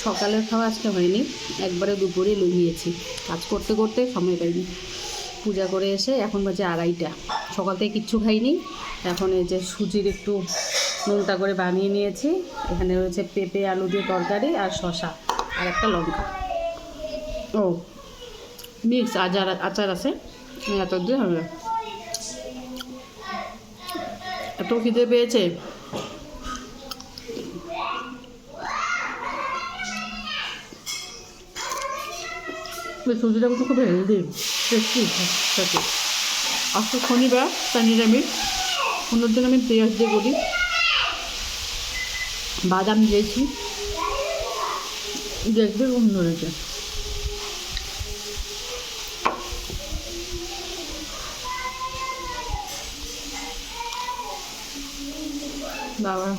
সকালের খাওয়া আজকে হয়নি, একবারে দুপুরে লুকিয়েছি। কাজ করতে করতে সময় পাইনি। পূজা করে এসে এখন বাজে 2:30। সকাল থেকে কিচ্ছু খাইনি। এখন এই যে সুজির একটু নোনতা করে বানিয়ে নিয়েছি। এখানে রয়েছে পেঁপে আলু দিয়ে তরকারি আর শসা আর একটা লঙ্কা। ও মিক্স আচার আছে, এত দিয়ে হবে। এত খিদে পেয়েছে। সুজিটা কিন্তু খুব হেলদি, টেস্টি থাকে। আজকে শনিবার, তাই নিরামিষ। অন্যর দিন আমি পেঁয়াজ দিয়ে করি, বাদাম দিয়েছি, দেখবে অন্য রয়েছে। বাবা